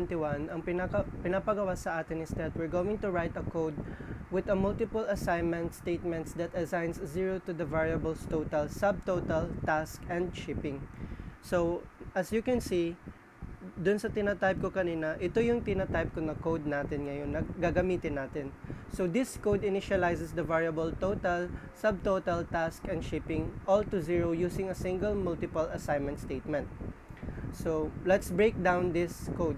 2021, ang pinapagawa sa atin is that we're going to write a code with a multiple assignment statements that assigns 0 to the variables total, subtotal, task, and shipping. So, as you can see, dun sa tinatype ko kanina, ito yung tinatype ko na code natin ngayon, na gagamitin natin. So, this code initializes the variable total, subtotal, task, and shipping all to 0 using a single multiple assignment statement. So, let's break down this code.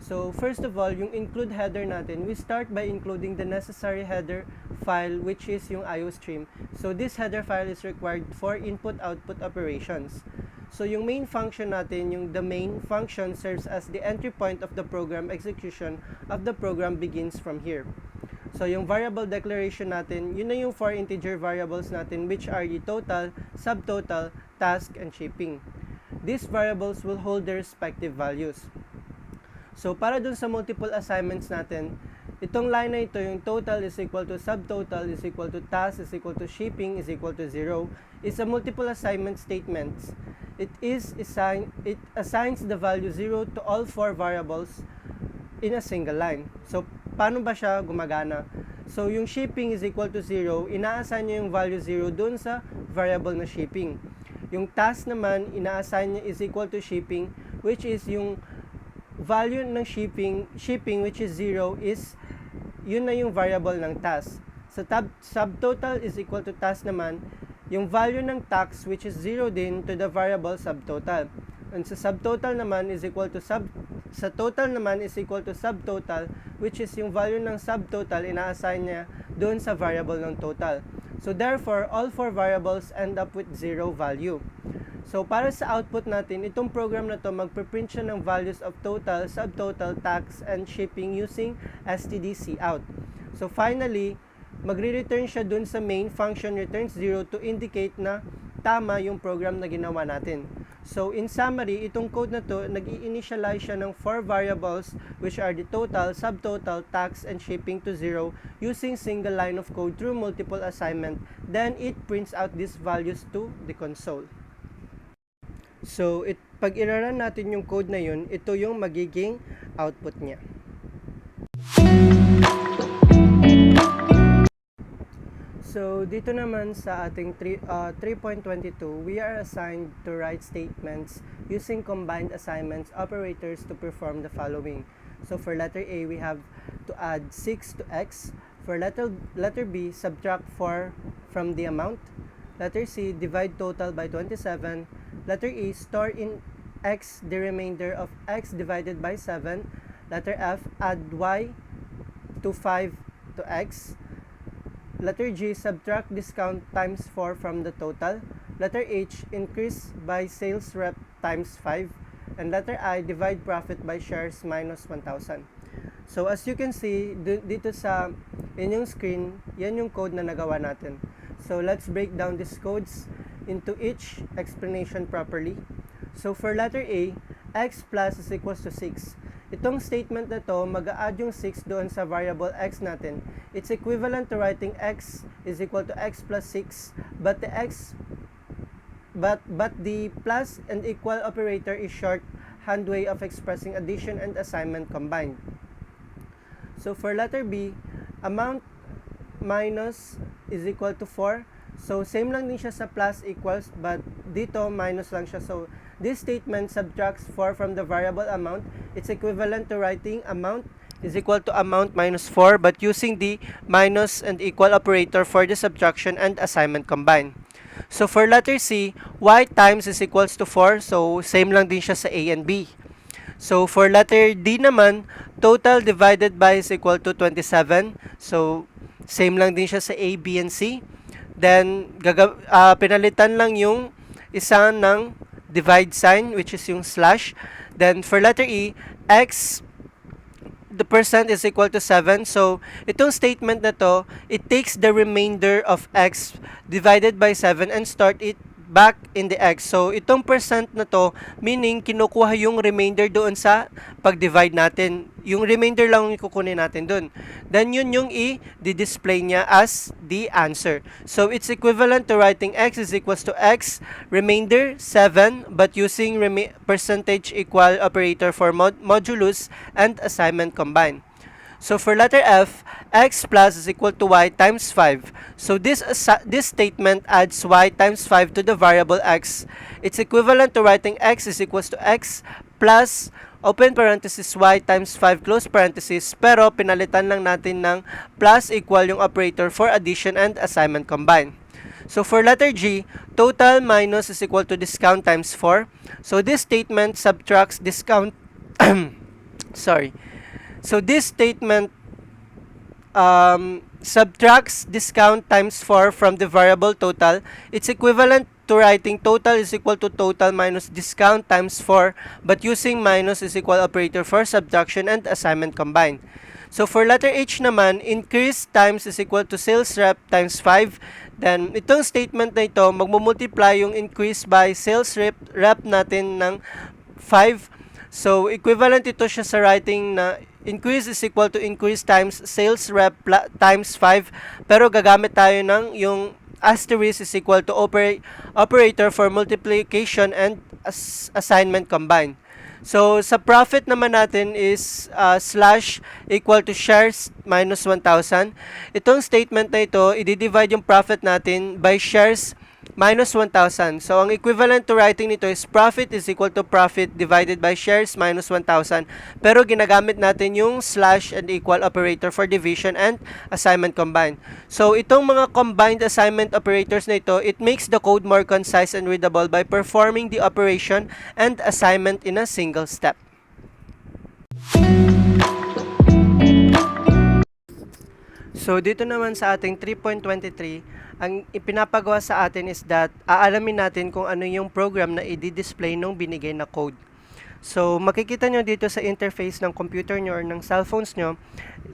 So, first of all, yung include header natin, we start by including the necessary header file, which is yung IOStream. So, this header file is required for input-output operations. So, yung main function natin, yung the main function serves as the entry point of the program execution of the program begins from here. So, yung variable declaration natin, yun na yung 4 integer variables natin, which are the total, subtotal, task, and shipping. These variables will hold their respective values. So, para dun sa multiple assignments natin, itong line na ito, yung total is equal to subtotal is equal to task is equal to shipping is equal to 0, is a multiple assignment statements. It assigns the value 0 to all 4 variables in a single line. So, paano ba siya gumagana? So, yung shipping is equal to 0, ina-assign niya yung value 0 dun sa variable na shipping. Yung task naman, ina-assign niya is equal to shipping, which is yung value ng shipping which is 0 is, yun na yung variable ng task. Sa subtotal is equal to task naman, yung value ng task which is 0 din to the variable subtotal. And sa subtotal naman is equal to sa total naman is equal to subtotal, which is yung value ng subtotal ina-assign niya doon sa variable ng total. So therefore, all 4 variables end up with 0 value. So para sa output natin, itong program na to magpe-print siya ng values of total, subtotal, tax, and shipping using stdcout. So finally, magre-return siya dun sa main function returns 0 to indicate na tama yung program na ginawa natin. So in summary, itong code na to, nag-i-initialize siya ng 4 variables which are the total, subtotal, tax, and shipping to 0 using single line of code through multiple assignment. Then it prints out these values to the console. So pag i-run natin yung code na yun, ito yung magiging output niya. So, dito naman sa ating 3.22, we are assigned to write statements using combined assignments operators to perform the following. So, for letter A, we have to add 6 to X. For letter B, subtract 4 from the amount. Letter C, divide total by 27. Letter E, store in X the remainder of X divided by 7. Letter F, add Y to 5 to X. Letter G, subtract discount times 4 from the total. Letter H, increase by sales rep times 5. And letter I, divide profit by shares minus 1,000. So as you can see, dito sa inyong screen, yan yung code na nagawa natin. So let's break down these codes into each explanation properly. So for letter A, X plus is equals to 6. Itong statement na to, mag-a-add yung 6 doon sa variable X natin. It's equivalent to writing X is equal to X plus 6, but the plus and equal operator is shorthand way of expressing addition and assignment combined. So for letter B, amount minus is equal to 4. So same lang din siya sa plus equals, but dito minus lang siya. So this statement subtracts 4 from the variable amount. It's equivalent to writing amount is equal to amount minus 4, but using the minus and equal operator for the subtraction and assignment combined. So for letter C, Y times is equals to 4. So same lang din siya sa A and B. So for letter D naman, total divided by is equal to 27. So same lang din siya sa A, B, and C. Then pinalitan lang yung isa ng divide sign, which is yung slash. Then for letter E, X, the percent is equal to 7. So itong statement na to, it takes the remainder of X divided by 7 and start it back in the X. So itong percent na to, meaning kinukuha yung remainder doon sa pag-divide natin. yung remainder lang yung kukunin natin dun. Then yun yung i-display niya as the answer. So it's equivalent to writing x is equals to x, remainder 7, but using percentage equal operator for modulus and assignment combined. So for letter F, x plus is equal to y times 5. So this statement adds y times 5 to the variable x. It's equivalent to writing x is equals to x plus open parenthesis y times 5 close parenthesis, pero pinalitan lang natin ng plus equal yung operator for addition and assignment combined. So for letter G, total minus is equal to discount times 4. So this statement subtracts discount sorry. So this statement subtracts discount times 4 from the variable total. It's equivalent to writing total is equal to total minus discount times 4, but using minus is equal operator for subtraction and assignment combined. So for letter H naman, increase times is equal to sales rep times 5. Then itong statement na ito, magmumultiply yung increase by sales rep natin ng 5. So equivalent ito siya sa writing na increase is equal to increase times sales rep times 5, pero gagamit tayo ng yung asterisk is equal to operator for multiplication and assignment combined. So sa profit naman natin is slash equal to shares minus 1,000. Itong statement na ito, i-divide yung profit natin by shares minus 1,000. So ang equivalent to writing nito is profit is equal to profit divided by shares minus 1,000. Pero ginagamit natin yung slash and equal operator for division and assignment combined. So itong mga combined assignment operators na ito, it makes the code more concise and readable by performing the operation and assignment in a single step. So dito naman sa ating 3.23, ang ipinapagawa sa atin is that aalamin natin kung ano yung program na i-display nung binigay na code. So makikita nyo dito sa interface ng computer nyo or ng cellphones nyo,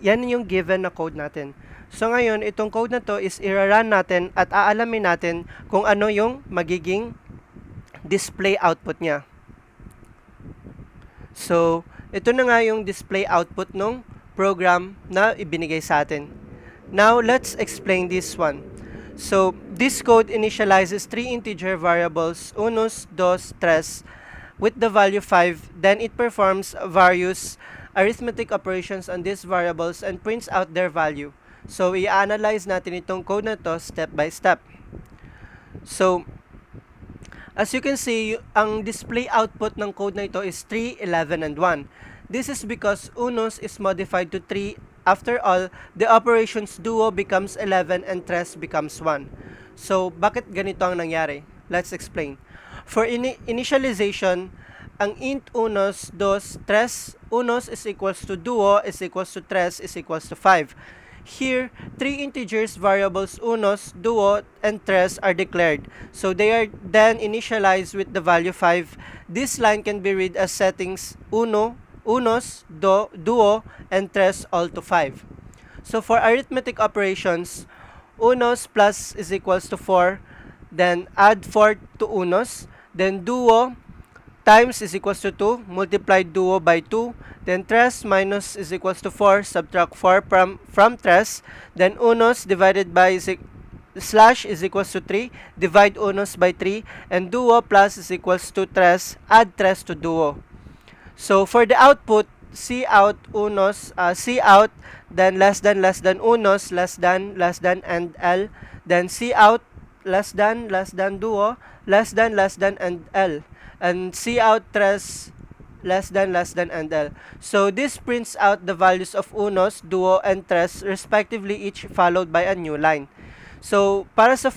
yan yung given na code natin. So ngayon, itong code na to is i-run natin at aalamin natin kung ano yung magiging display output niya. So ito na nga yung display output ng program na ibinigay sa atin. Now let's explain this one. So this code initializes 3 integer variables, unos, dos, tres, with the value 5. Then it performs various arithmetic operations on these variables and prints out their value. So i-analyze natin itong code na to step by step. So as you can see, ang display output ng code na ito is 3, 11, and 1. This is because unos is modified to 3. After all, the operations duo becomes 11 and tres becomes 1. So, bakit ganito ang nangyari? Let's explain. For initialization, ang int unos, dos, tres, unos is equals to duo is equals to tres is equals to 5. Here, 3 integers variables unos, duo, and tres are declared. So, they are then initialized with the value 5. This line can be read as settings unos, duo, and tres all to 5. So for arithmetic operations, unos plus is equals to 4, then add 4 to unos, then duo times is equals to 2, multiply duo by 2, then tres minus is equals to 4, subtract 4 from tres, then unos divided by slash is equals to 3, divide unos by 3, and duo plus is equals to tres, add tres to duo. So for the output, cout unos, cout, then less than unos, less than and L, then cout less than duo, less than and L, and cout tres less than and L. So this prints out the values of unos, duo, and tres respectively, each followed by a new line. So para sa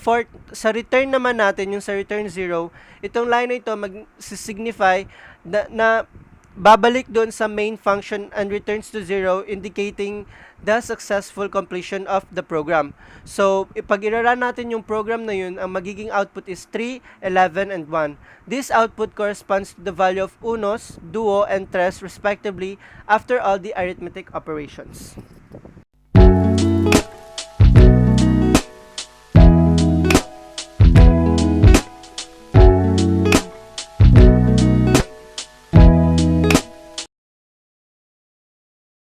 return naman natin, yung sa return 0, itong line na ito mag-signify na babalik doon sa main function and returns to 0, indicating the successful completion of the program. So, pag i-run natin yung program na yun, ang magiging output is 3, 11, and 1. This output corresponds to the value of unos, duo, and tres respectively after all the arithmetic operations.